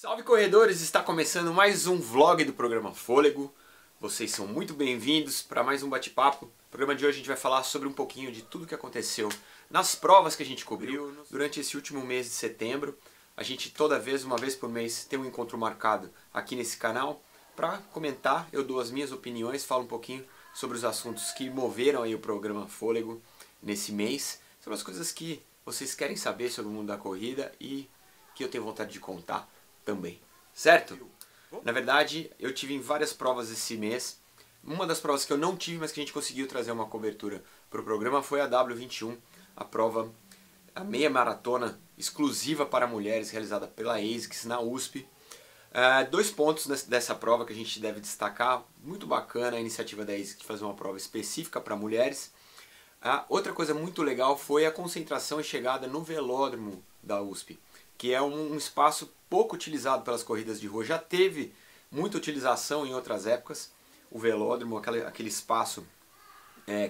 Salve corredores, está começando mais um vlog do programa Fôlego. Vocês são muito bem-vindos para mais um bate-papo. No programa de hoje a gente vai falar sobre um pouquinho de tudo que aconteceu nas provas que a gente cobriu durante esse último mês de setembro. A gente uma vez por mês, tem um encontro marcado aqui nesse canal para comentar. Eu dou as minhas opiniões, falo um pouquinho sobre os assuntos que moveram aí o programa Fôlego nesse mês, sobre as coisas que vocês querem saber sobre o mundo da corrida e que eu tenho vontade de contar também, certo? Na verdade, eu tive em várias provas esse mês. Uma das provas que eu não tive, mas que a gente conseguiu trazer uma cobertura para o programa foi a W21, a prova, a meia maratona exclusiva para mulheres, realizada pela ASICS na USP. Dois pontos dessa prova que a gente deve destacar: muito bacana a iniciativa da ASICS de fazer uma prova específica para mulheres. Outra coisa muito legal foi a concentração e chegada no velódromo da USP, que é um espaço pouco utilizado pelas corridas de rua. Já teve muita utilização em outras épocas, o velódromo, aquele espaço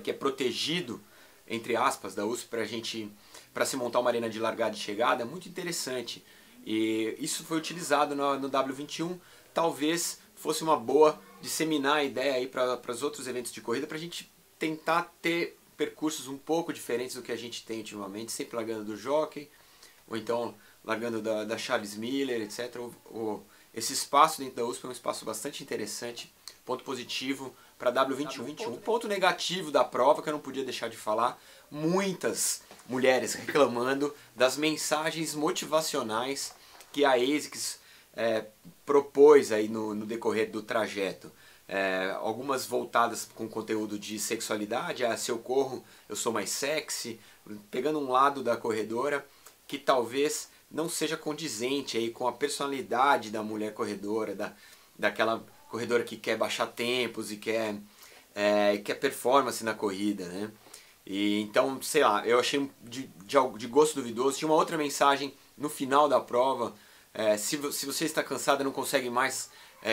que é protegido, entre aspas, da USP para se montar uma arena de largada e chegada, é muito interessante. E isso foi utilizado no W21, talvez fosse uma boa disseminar a ideia aí para os outros eventos de corrida, para a gente tentar ter percursos um pouco diferentes do que a gente tem ultimamente, sempre largando do jockey, ou então largando da Charles Miller, etc. Esse espaço dentro da USP é um espaço bastante interessante, ponto positivo para a W21. Um ponto negativo da prova que eu não podia deixar de falar: muitas mulheres reclamando das mensagens motivacionais que a ASICS propôs aí no decorrer do trajeto. Algumas voltadas com conteúdo de sexualidade, se eu corro eu sou mais sexy, pegando um lado da corredora que talvez não seja condizente aí com a personalidade da mulher corredora, daquela corredora que quer baixar tempos e quer performance na corrida, né? E então, sei lá, eu achei de gosto duvidoso. Tinha uma outra mensagem no final da prova: se você está cansado e não consegue mais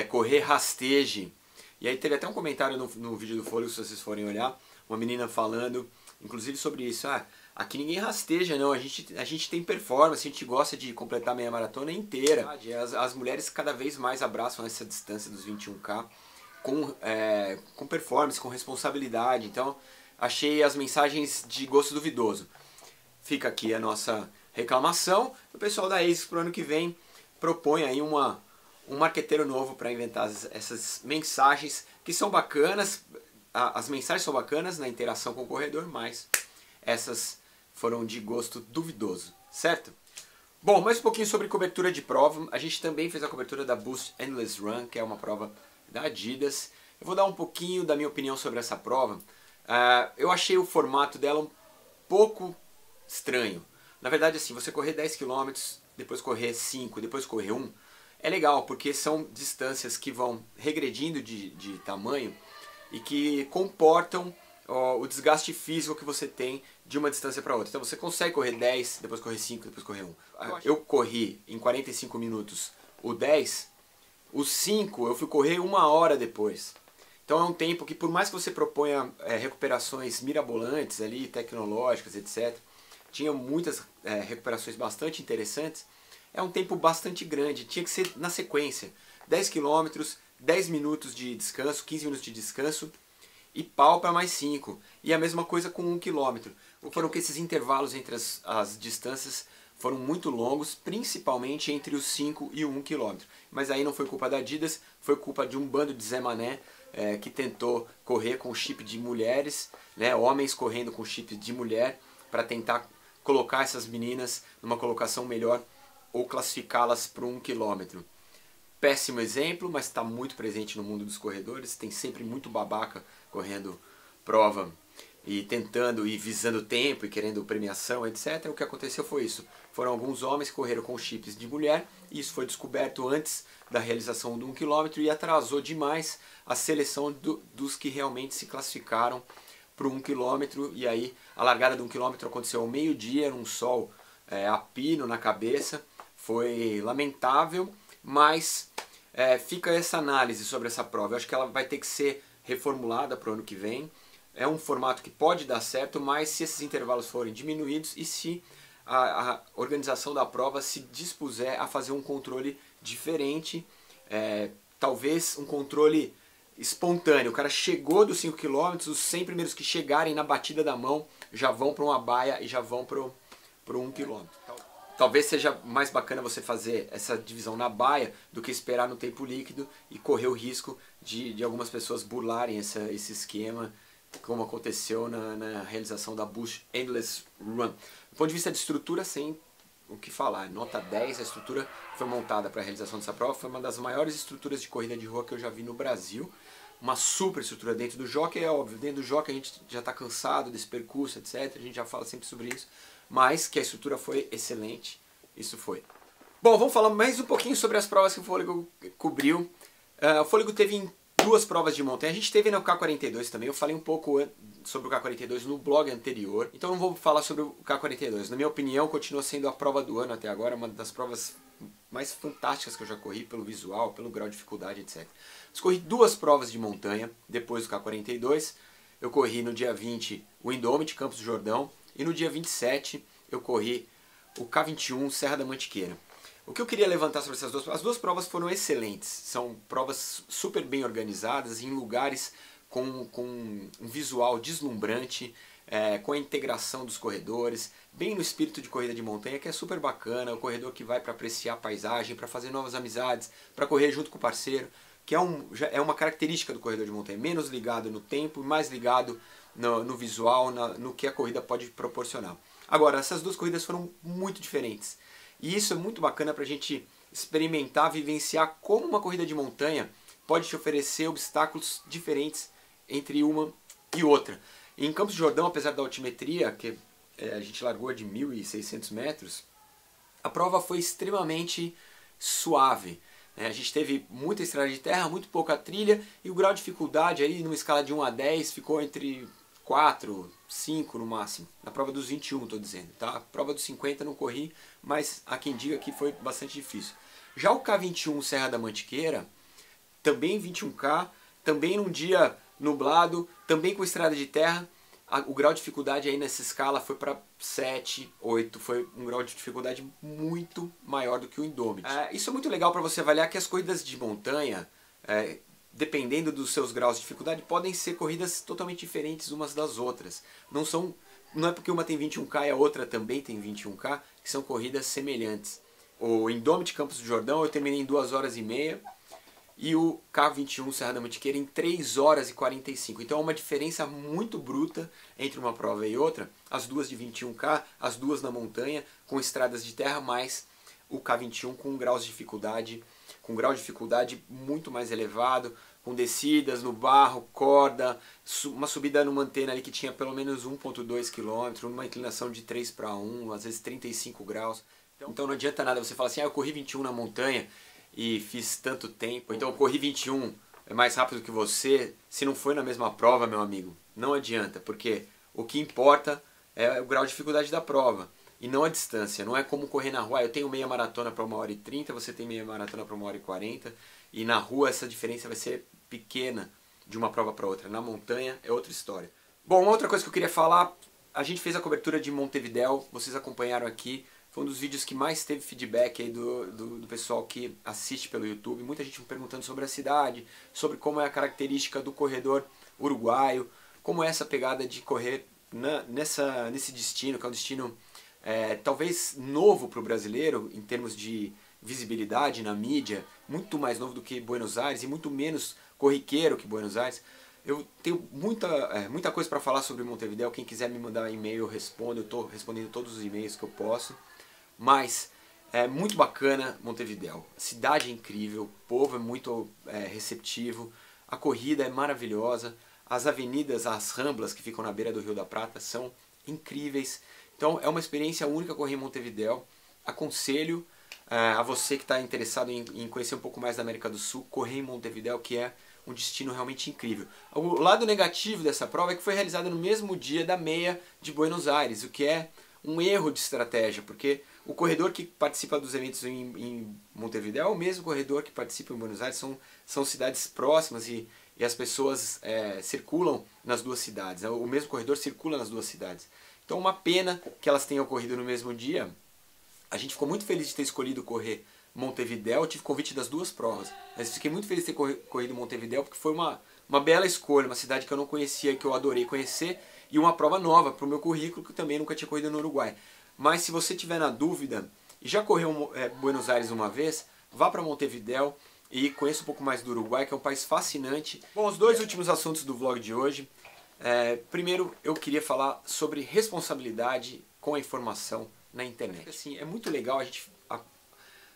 correr, rasteje. E aí teve até um comentário no vídeo do Fôlego, se vocês forem olhar, uma menina falando inclusive sobre isso: aqui ninguém rasteja não, a gente tem performance, a gente gosta de completar a meia maratona inteira. As mulheres cada vez mais abraçam essa distância dos 21K com performance, com responsabilidade. Então achei as mensagens de gosto duvidoso. Fica aqui a nossa reclamação. O pessoal da ASICS para o ano que vem propõe aí um marqueteiro novo para inventar essas mensagens que são bacanas. As mensagens são bacanas na interação com o corredor, mas essas foram de gosto duvidoso, certo? Bom, mais um pouquinho sobre cobertura de prova. A gente também fez a cobertura da Boost Endless Run, que é uma prova da Adidas. Eu vou dar um pouquinho da minha opinião sobre essa prova. Eu achei o formato dela um pouco estranho. Na verdade, assim, você correr 10 km, depois correr 5, depois correr 1, é legal, porque são distâncias que vão regredindo de tamanho e que comportam o desgaste físico que você tem de uma distância para outra. Então você consegue correr 10, depois correr 5, depois correr 1. Eu corri em 45 minutos o 10, o 5 eu fui correr 1 hora depois. Então é um tempo que, por mais que você proponha recuperações mirabolantes ali, tecnológicas, etc., tinha muitas recuperações bastante interessantes, é um tempo bastante grande. Tinha que ser na sequência: 10 km, 10 minutos de descanso, 15 minutos de descanso e pau para mais 5. E a mesma coisa com 1 km. Foram que esses intervalos entre as distâncias foram muito longos, principalmente entre os 5 e o 1 km. Mas aí não foi culpa da Adidas, foi culpa de um bando de Zé Mané que tentou correr com chip de mulheres, né, homens correndo com chip de mulher, para tentar colocar essas meninas numa colocação melhor ou classificá-las para 1 km. Péssimo exemplo, mas está muito presente no mundo dos corredores. Tem sempre muito babaca correndo prova e tentando e visando tempo e querendo premiação, etc. O que aconteceu foi isso: foram alguns homens que correram com chips de mulher, e isso foi descoberto antes da realização do 1 km e atrasou demais a seleção dos que realmente se classificaram para o 1 km. E aí a largada do 1 km aconteceu ao meio-dia, num sol a pino na cabeça. Foi lamentável, mas fica essa análise sobre essa prova. Eu acho que ela vai ter que ser reformulada para o ano que vem. É um formato que pode dar certo, mas se esses intervalos forem diminuídos e se a organização da prova se dispuser a fazer um controle diferente, talvez um controle espontâneo. O cara chegou dos 5 km, os 100 primeiros que chegarem na batida da mão já vão para uma baia e já vão para o 1 km. Talvez seja mais bacana você fazer essa divisão na baia do que esperar no tempo líquido e correr o risco de algumas pessoas burlarem esse esquema, como aconteceu na realização da Busch Endless Run. Do ponto de vista de estrutura, sem o que falar, nota 10, a estrutura que foi montada para a realização dessa prova foi uma das maiores estruturas de corrida de rua que eu já vi no Brasil. Uma super estrutura dentro do jockey, é óbvio, dentro do jockey a gente já está cansado desse percurso, etc. A gente já fala sempre sobre isso, mas que a estrutura foi excelente, isso foi. Bom, vamos falar mais um pouquinho sobre as provas que o Fôlego cobriu. O Fôlego teve 2 provas de montanha, a gente teve no K42 também, eu falei um pouco sobre o K42 no blog anterior, então não vou falar sobre o K42. Na minha opinião, continua sendo a prova do ano até agora, uma das provas mais fantásticas que eu já corri, pelo visual, pelo grau de dificuldade, etc. Eu corri 2 provas de montanha depois do K42, eu corri no dia 20 o Indomit, Campos do Jordão, e no dia 27 eu corri o K21, Serra da Mantiqueira. O que eu queria levantar sobre essas duas, as 2 provas foram excelentes, são provas super bem organizadas, em lugares com um visual deslumbrante, com a integração dos corredores, bem no espírito de corrida de montanha, que é super bacana, o corredor que vai para apreciar a paisagem, para fazer novas amizades, para correr junto com o parceiro, que é uma característica do corredor de montanha, menos ligado no tempo, mais ligado no visual, no que a corrida pode proporcionar. Agora, essas 2 corridas foram muito diferentes. E isso é muito bacana para a gente experimentar, vivenciar como uma corrida de montanha pode te oferecer obstáculos diferentes entre uma e outra. Em Campos do Jordão, apesar da altimetria, que a gente largou de 1.600 metros, a prova foi extremamente suave. A gente teve muita estrada de terra, muito pouca trilha, e o grau de dificuldade aí, numa escala de 1 a 10, ficou entre 4, 5 no máximo. Na prova dos 21, estou dizendo. Tá? A prova dos 50 não corri, mas há quem diga que foi bastante difícil. Já o K21 Serra da Mantiqueira, também 21K, também num dia nublado, também com estrada de terra, o grau de dificuldade aí nessa escala foi para 7, 8, foi um grau de dificuldade muito maior do que o Indomit. Isso é muito legal para você avaliar que as corridas de montanha, dependendo dos seus graus de dificuldade, podem ser corridas totalmente diferentes umas das outras. Não é porque uma tem 21K e a outra também tem 21K, que são corridas semelhantes. O Indomit Campos do Jordão eu terminei em 2 horas e meia, e o K21 Serra da Mantiqueira em 3 horas e 45. Então é uma diferença muito bruta entre uma prova e outra, as 2 de 21K, as 2 na montanha, com estradas de terra, mais o K21 com grau de dificuldade muito mais elevado, com descidas no barro, corda, uma subida numa antena ali que tinha pelo menos 1,2 km, uma inclinação de 3 para 1, às vezes 35 graus. Então não adianta nada você falar assim, eu corri 21 na montanha e fiz tanto tempo, então eu corri 21, é mais rápido que você. Se não foi na mesma prova, meu amigo, não adianta, porque o que importa é o grau de dificuldade da prova e não a distância. Não é como correr na rua, eu tenho meia maratona para 1h30, você tem meia maratona para 1h40, e na rua essa diferença vai ser pequena de uma prova para outra. Na montanha é outra história. Bom, uma outra coisa que eu queria falar, a gente fez a cobertura de Montevidéu, vocês acompanharam aqui. Foi um dos vídeos que mais teve feedback aí do pessoal que assiste pelo YouTube. Muita gente me perguntando sobre a cidade, sobre como é a característica do corredor uruguaio, como é essa pegada de correr nesse destino, que é um destino talvez novo para o brasileiro, em termos de visibilidade na mídia, muito mais novo do que Buenos Aires e muito menos corriqueiro que Buenos Aires. Eu tenho muita coisa para falar sobre Montevidéu. Quem quiser me mandar e-mail eu respondo, eu estou respondendo todos os e-mails que eu posso. Mas é muito bacana Montevidéu, a cidade é incrível, o povo é muito receptivo, a corrida é maravilhosa, as avenidas, as ramblas que ficam na beira do Rio da Prata são incríveis. Então é uma experiência única correr em Montevidéu. Aconselho a você que está interessado em conhecer um pouco mais da América do Sul, correr em Montevidéu, que é um destino realmente incrível. O lado negativo dessa prova é que foi realizada no mesmo dia da meia de Buenos Aires, o que é um erro de estratégia, porque o corredor que participa dos eventos em Montevidéu é o mesmo corredor que participa em Buenos Aires, são cidades próximas e as pessoas circulam nas 2 cidades, o mesmo corredor circula nas 2 cidades. Então uma pena que elas tenham ocorrido no mesmo dia. A gente ficou muito feliz de ter escolhido correr Montevidéu, eu tive convite das duas provas. Mas fiquei muito feliz de ter corrido Montevidéu, porque foi uma bela escolha, uma cidade que eu não conhecia e que eu adorei conhecer, e uma prova nova para o meu currículo, que eu também nunca tinha corrido no Uruguai. Mas se você tiver na dúvida, e já correu Buenos Aires uma vez, vá para Montevidéu e conheça um pouco mais do Uruguai, que é um país fascinante. Bom, os dois últimos assuntos do vlog de hoje. Primeiro, eu queria falar sobre responsabilidade com a informação na internet. Assim, é muito legal a gente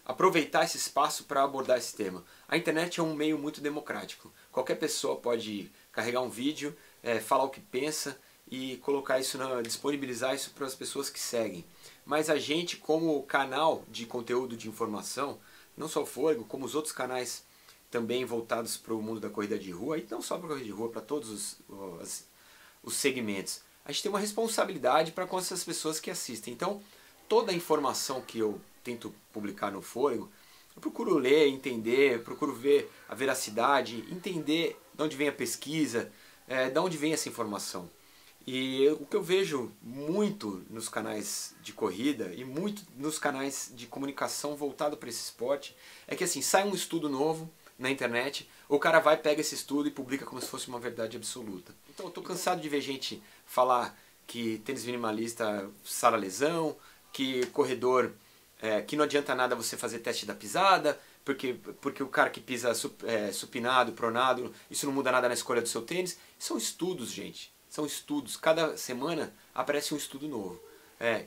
aproveitar esse espaço para abordar esse tema. A internet é um meio muito democrático. Qualquer pessoa pode carregar um vídeo, falar o que pensa e colocar isso, disponibilizar isso para as pessoas que seguem. Mas a gente, como canal de conteúdo de informação, não só o Fôlego, como os outros canais também voltados para o mundo da corrida de rua, e não só para a corrida de rua, para todos os segmentos, a gente tem uma responsabilidade para com essas pessoas que assistem. Então, toda a informação que eu tento publicar no Fôlego, eu procuro ler, entender, procuro ver a veracidade, entender de onde vem a pesquisa, de onde vem essa informação. E o que eu vejo muito nos canais de corrida e muito nos canais de comunicação voltado para esse esporte é que assim, sai um estudo novo na internet, o cara vai, pega esse estudo e publica como se fosse uma verdade absoluta. Então eu tô cansado de ver gente falar que tênis minimalista sara lesão, que corredor, que não adianta nada você fazer teste da pisada, porque o cara que pisa supinado, pronado, isso não muda nada na escolha do seu tênis. São estudos, gente. São estudos. Cada semana aparece um estudo novo.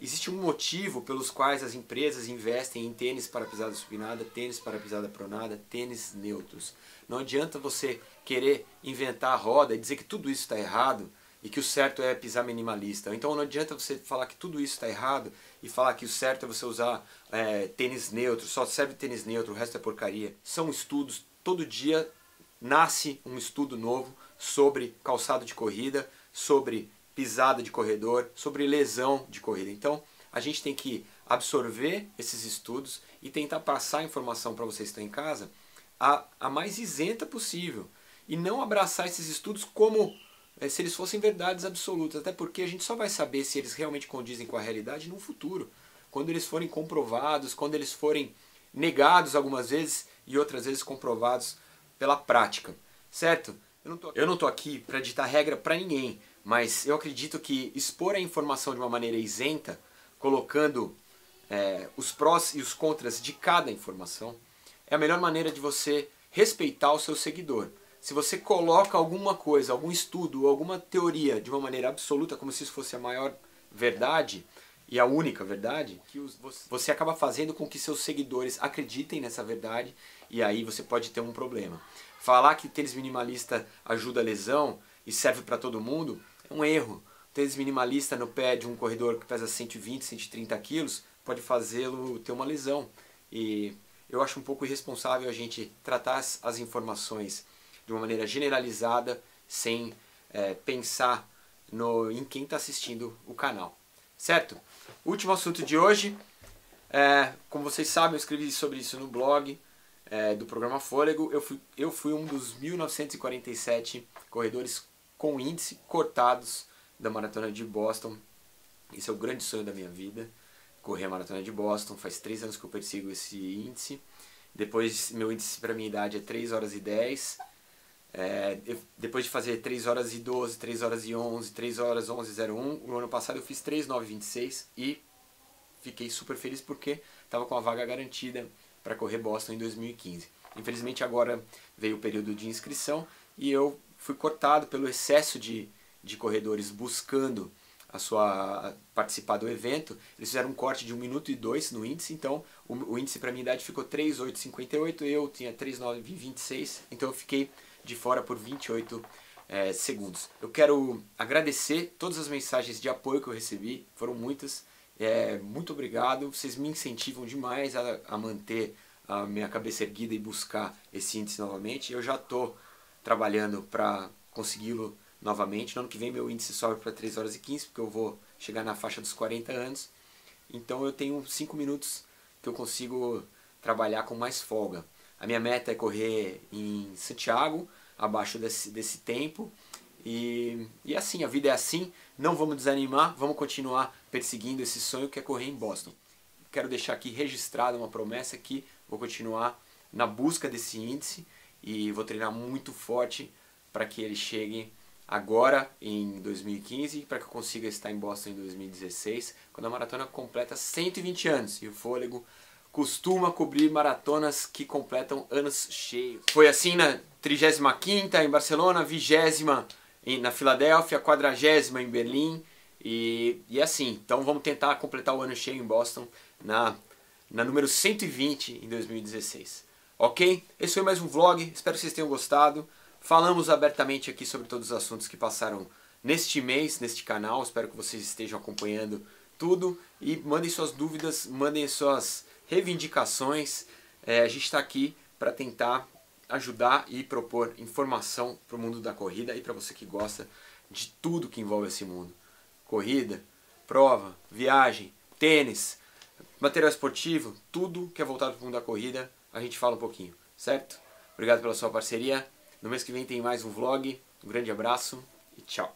Existe um motivo pelos quais as empresas investem em tênis para pisada supinada, tênis para pisada pronada, tênis neutros. Não adianta você querer inventar a roda e dizer que tudo isso está errado e que o certo é pisar minimalista. Então não adianta você falar que tudo isso está errado e falar que o certo é você usar tênis neutro, só serve tênis neutro, o resto é porcaria. São estudos, todo dia nasce um estudo novo sobre calçado de corrida, sobre pisada de corredor, sobre lesão de corrida. Então a gente tem que absorver esses estudos e tentar passar a informação para vocês que estão em casa a mais isenta possível. E não abraçar esses estudos como se eles fossem verdades absolutas. Até porque a gente só vai saber se eles realmente condizem com a realidade no futuro. Quando eles forem comprovados, quando eles forem negados algumas vezes e outras vezes comprovados pela prática. Certo? Eu não tô aqui para ditar regra para ninguém, mas eu acredito que expor a informação de uma maneira isenta, colocando os prós e os contras de cada informação, é a melhor maneira de você respeitar o seu seguidor. Se você coloca alguma coisa, algum estudo, alguma teoria de uma maneira absoluta, como se isso fosse a maior verdade e a única verdade, você acaba fazendo com que seus seguidores acreditem nessa verdade e aí você pode ter um problema. Falar que tênis minimalista ajuda a lesão e serve para todo mundo é um erro. Tênis minimalista no pé de um corredor que pesa 120, 130 quilos pode fazê-lo ter uma lesão. E eu acho um pouco irresponsável a gente tratar as informações de uma maneira generalizada sem pensar em quem está assistindo o canal. Certo? Último assunto de hoje. Como vocês sabem, eu escrevi sobre isso no blog do programa Fôlego. Eu fui um dos 1947 corredores com índice cortados da Maratona de Boston. Esse é o grande sonho da minha vida, correr a Maratona de Boston. Faz 3 anos que eu persigo esse índice. Depois, meu índice para minha idade é 3 horas e 10. Depois de fazer 3 horas e 12, 3 horas e 11, 3 horas 11:01, no ano passado eu fiz 3:9:26 e fiquei super feliz porque estava com a vaga garantida para correr Boston em 2015. Infelizmente agora veio o período de inscrição e eu fui cortado pelo excesso de corredores buscando participar do evento. Eles fizeram um corte de 1 minuto e 2 no índice, então o índice para minha idade ficou 3:8:58, eu tinha 3:9:26, então eu fiquei de fora por 28 segundos. Eu quero agradecer todas as mensagens de apoio que eu recebi, foram muitas. Muito obrigado, vocês me incentivam demais a manter a minha cabeça erguida e buscar esse índice novamente. Eu já estou trabalhando para consegui-lo novamente. No ano que vem meu índice sobe para 3 horas e 15, porque eu vou chegar na faixa dos 40 anos. Então eu tenho 5 minutos que eu consigo trabalhar com mais folga. A minha meta é correr em Santiago, abaixo desse tempo. E assim, a vida é assim, não vamos desanimar, vamos continuar perseguindo esse sonho que é correr em Boston. Quero deixar aqui registrada uma promessa que vou continuar na busca desse índice e vou treinar muito forte para que ele chegue agora em 2015 para que eu consiga estar em Boston em 2016, quando a maratona completa 120 anos e o Fôlego costuma cobrir maratonas que completam anos cheios. Foi assim na 35ª em Barcelona, 20ª na Filadélfia, 40ª em Berlim e assim. Então vamos tentar completar o ano cheio em Boston na número 120 em 2016. Ok? Esse foi mais um vlog, espero que vocês tenham gostado. Falamos abertamente aqui sobre todos os assuntos que passaram neste mês, neste canal. Espero que vocês estejam acompanhando tudo e mandem suas dúvidas, mandem suas reivindicações. A gente está aqui para tentar ajudar e propor informação para o mundo da corrida e para você que gosta de tudo que envolve esse mundo. Corrida, prova, viagem, tênis, material esportivo, tudo que é voltado para o mundo da corrida, a gente fala um pouquinho, certo? Obrigado pela sua parceria. No mês que vem tem mais um vlog. Um grande abraço e tchau!